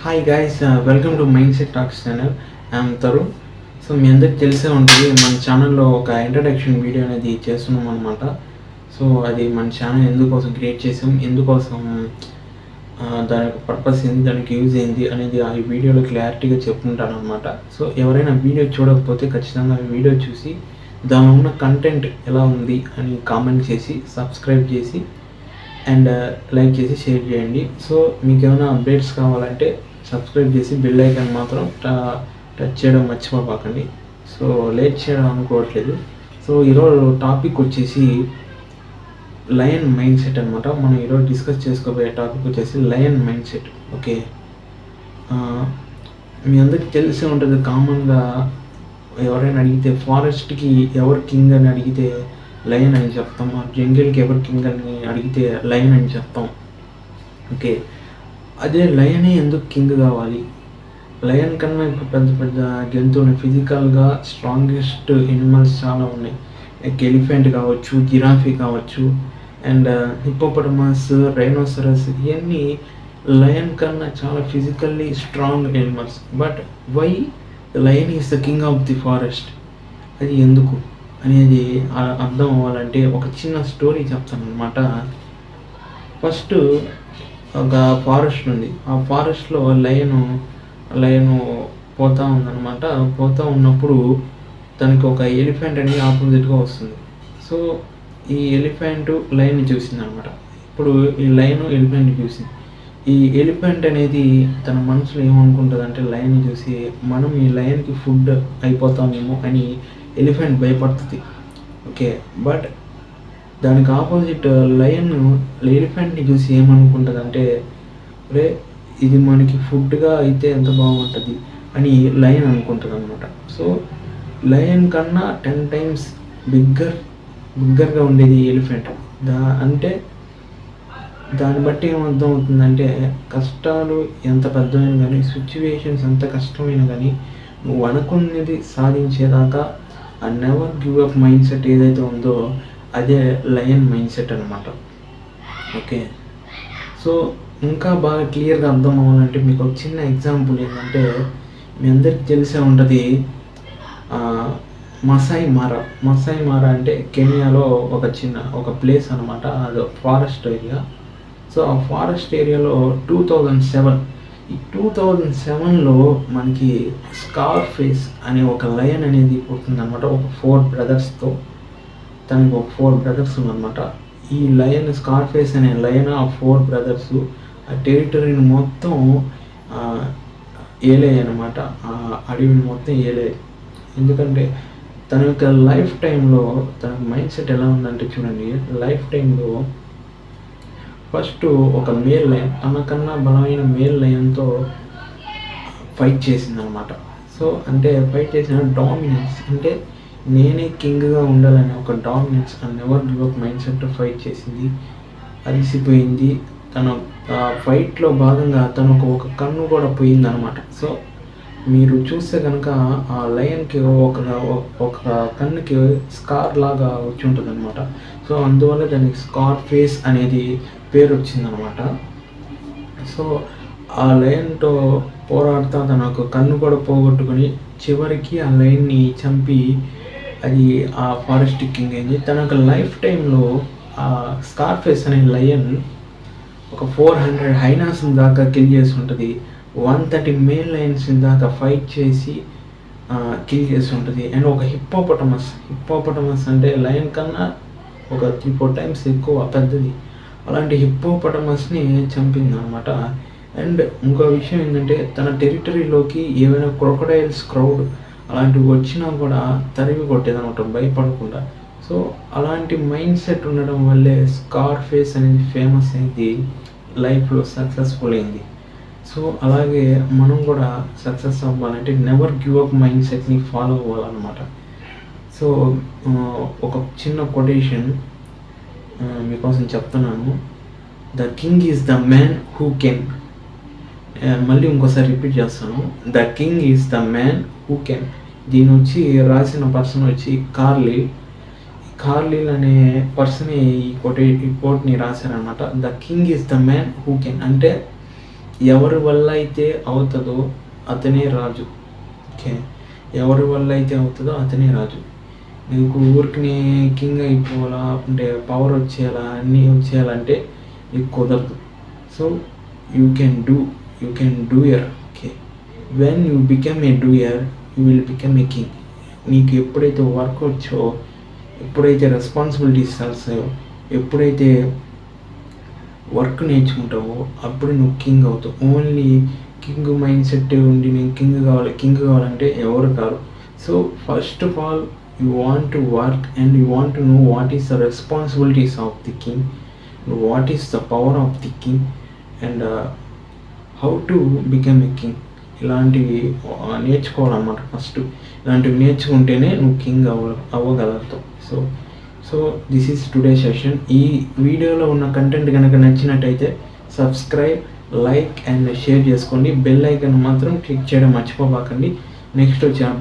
Hi guys, welcome to mindset talks channel. I'm Tarun. So మీ అందరికి తెలిసే ఉంటుంది, మన ఛానల్లో ఒక ఇంట్రడక్షన్ వీడియో అనేది చేస్తున్నాం అనమాట. సో అది మన ఛానల్ ఎందుకోసం క్రియేట్ చేసాం, ఎందుకోసం దాని యొక్క పర్పస్ ఏంది, దానికి యూజ్ ఏంది అనేది ఆ వీడియోలో క్లారిటీగా చెప్పుకుంటాను అనమాట. సో ఎవరైనా వీడియో చూడకపోతే ఖచ్చితంగా ఈ వీడియో చూసి దానిలో ఉన్న కంటెంట్ ఎలా ఉంది అని కామెంట్ చేసి సబ్స్క్రైబ్ చేసి అండ్ లైక్ చేసి షేర్ చేయండి. సో మీకు ఏమైనా అప్డేట్స్ కావాలంటే సబ్స్క్రైబ్ చేసి బెల్ ఐకాన్ మాత్రం టచ్ చేయడం మర్చిపోకండి. సో లేట్ చేయడం అనుకోవట్లేదు. సో ఈరోజు టాపిక్ వచ్చేసి లయన్ మైండ్ సెట్ అనమాట. మనం ఈరోజు డిస్కస్ చేసుకోబోయే టాపిక్ వచ్చేసి లయన్ మైండ్ సెట్. ఓకే, మీ అందరికి తెలిసి ఉంటుంది, కామన్గా ఎవరైనా అడిగితే ఫారెస్ట్కి ఎవరు కింగ్ అని అడిగితే లయన్ అని చెప్తాం, జంగిల్కి ఎవరు కింగ్ అని అడిగితే లయన్ అని చెప్తాం. ఓకే, అదే లయనే ఎందుకు కింగ్ కావాలి? లయన్ కన్నా ఇప్పుడు పెద్ద పెద్ద జంతువులు, ఫిజికల్గా స్ట్రాంగెస్ట్ ఎనిమల్స్ చాలా ఉన్నాయి. లైక్ ఎలిఫెంట్ కావచ్చు, జిరాఫీ కావచ్చు, అండ్ హిప్పోపటమస్, రైనోసరస్, ఇవన్నీ లయన్ కన్నా చాలా physically strong animals. But why lion is the king of the forest? అది ఎందుకు అనేది అర్థం అవ్వాలంటే ఒక చిన్న స్టోరీ చెప్తాను అనమాట. ఫస్ట్ ఒక ఫారెస్ట్ ఉంది. ఆ ఫారెస్ట్లో లయను పోతూ ఉందన్నమాట. పోతూ ఉన్నప్పుడు తనకి ఒక ఎలిఫెంట్ అనేది ఆపోజిట్గా వస్తుంది. సో ఈ ఎలిఫెంట్ లయన్ని చూసింది అనమాట. ఇప్పుడు ఈ లయన్ ఎలిఫెంట్ని చూసింది. ఈ ఎలిఫెంట్ అనేది తన మనసులో ఏమనుకుంటుంది అంటే, లయన్ని చూసి మనం ఈ లయన్కి ఫుడ్ అయిపోతామేమో అని ఎలిఫెంట్ భయపడుతుంది. ఓకే, బట్ దానికి ఆపోజిట్ లయన్ ఎలిఫెంట్ని చూసి ఏమనుకుంటుంది అంటే, రే ఇది మనకి ఫుడ్గా అయితే ఎంత బాగుంటుంది అని లయన్ అనుకుంటుంది అనమాట. సో లయన్ కన్నా 10 times బిగ్గర్గా ఉండేది ఎలిఫెంట్. అంటే దాన్ని బట్టి ఏమర్థం అవుతుందంటే, కష్టాలు ఎంత పెద్దమైనా కానీ, సిచ్యువేషన్స్ ఎంత కష్టమైనా కానీ, నువ్వు అనుకున్నది సాధించేదాకా ఆ never give up mind set ఏదైతే ఉందో అదే లయన్ మైండ్ సెట్ అనమాట. ఓకే, సో ఇంకా బాగా క్లియర్గా అర్థం అవ్వాలంటే మీకు ఒక చిన్న ఎగ్జాంపుల్ ఏంటంటే, మీ అందరికి తెలిసే ఉంటుంది మసాయి మారా అంటే కెనియాలో ఒక ప్లేస్ అనమాట. అది ఫారెస్ట్ ఏరియా. సో ఆ ఫారెస్ట్ ఏరియాలో 2007లో మనకి స్కార్ఫేస్ అనే ఒక లయన్ అనేది పుడుతుందన్నమాట. ఒక 4 brothersతో. తనకి ఒక 4 brothers ఉన్నమాట. ఈ లయన్ స్కార్ఫేస్ అనే లయన్, ఆ 4 brothers ఆ టెరిటరీని మొత్తం ఏలే అనమాట. ఆ అడవిని మొత్తం ఏలే. ఎందుకంటే తన యొక్క లైఫ్ టైంలో తన మైండ్ సెట్ ఎలా ఉందంటే చూడండి, లైఫ్ టైంలో ఫస్ట్ ఒక మేల్ లయన్, తనకన్నా బలమైన మేల్ లయన్తో ఫైట్ చేసిందనమాట. సో అంటే ఫైట్ చేసిన డామినెన్స్, అంటే నేనే కింగ్గా ఉండాలనే ఒక dominance and never give up mind set fight చేసింది. అలసిపోయింది. తన ఫైట్లో భాగంగా తనకు ఒక కన్ను కూడా పోయిందనమాట. సో మీరు చూస్తే కనుక ఆ లయన్కి ఒక కన్నుకి స్కార్ లాగా వచ్చి ఉంటుంది అనమాట. సో అందువల్ల దానికి స్కార్ ఫేస్ అనేది పేరు వచ్చిందనమాట. సో ఆ లయన్తో పోరాడుతూ తన ఒక కన్ను కూడా పోగొట్టుకుని చివరికి ఆ లయన్ని చంపి అది ఆ ఫారెస్ట్ కింగ్ అయింది. తన యొక్క లైఫ్ టైంలో ఆ స్కార్ ఫేస్ అనే లయన్ ఒక 400 హైనాస్ దాకా కిల్ చేసి ఉంటుంది. 130 మేల్ లయన్స్ దాకా ఫైట్ చేసి కిల్ చేసి ఉంటుంది. అండ్ ఒక హిప్పోపటమస్ అంటే లయన్ కన్నా ఒక 3-4 times ఎక్కువ పెద్దది. అలాంటి హిప్పోపటమస్ని చంపింది అనమాట. అండ్ ఇంకో విషయం ఏంటంటే, తన టెరిటరీలోకి ఏమైనా క్రొకడైల్స్ క్రౌడ్ అలాంటివి వచ్చినా కూడా తరిమి కొట్టేదనమాట, భయపడకుండా. సో అలాంటి మైండ్ సెట్ ఉండడం వల్లే స్కార్ ఫేస్ అనేది ఫేమస్ అయింది, లైఫ్లో సక్సెస్ఫుల్ అయింది. సో అలాగే మనం కూడా సక్సెస్ అవ్వాలంటే నెవర్ గివ్ అప్ మైండ్ సెట్ని ఫాలో అవ్వాలన్నమాట. సో ఒక చిన్న కొటేషన్ మీకోసం చెప్తున్నాను. The king is the man who can. మళ్ళీ ఇంకోసారి రిపీట్ చేస్తాను. The king is the man who can. దీని వచ్చి రాసిన పర్సన్ వచ్చి కార్లీల్ అనే పర్సన్ ఈ కోట్ని రాశారనమాట. The king is the man who can అంటే ఎవరి వల్ల అయితే అవుతుందో అతనే రాజు. ఓకే, ఎవరి వల్ల అయితే అవుతుందో అతనే రాజు. నీకు ఊరికి కింగ్ అయిపోవాలా అంటే పవర్ వచ్చేయాలా అన్నీ వచ్చేయాలంటే నీకు కుదరదు. So you can do your. Okay, when you become a doer you will become a king. నీకు ఎప్పుడైతే వర్క్ వచ్చో, ఎప్పుడైతే రెస్పాన్సిబిలిటీస్ వస్తాయో, ఎప్పుడైతే వర్క్ నేర్చుకుంటావో అప్పుడు నువ్వు కింగ్ అవుతావు. ఓన్లీ కింగ్ మైండ్ సెట్ ఉండి నేను కింగ్ కావాలంటే ఎవరు కాదు. So first of all you want to work and you want to know what is the responsibilities of the king, what is the power of the king and how to become a king. ఇలాంటివి నేర్చుకోవాలన్నమాట. First ఇలాంటివి నేర్చుకుంటేనే నువ్వు king అవ్వగలుగుతావు. So this is today session. ఈ వీడియోలో ఉన్న content కనుక నచ్చినట్టయితే సబ్స్క్రైబ్, లైక్ అండ్ షేర్ చేసుకోండి. బెల్ ఐకాన్ మాత్రం క్లిక్ చేయడం మర్చిపోబాకండి. నెక్స్ట్ వచ్చే అప్డేట్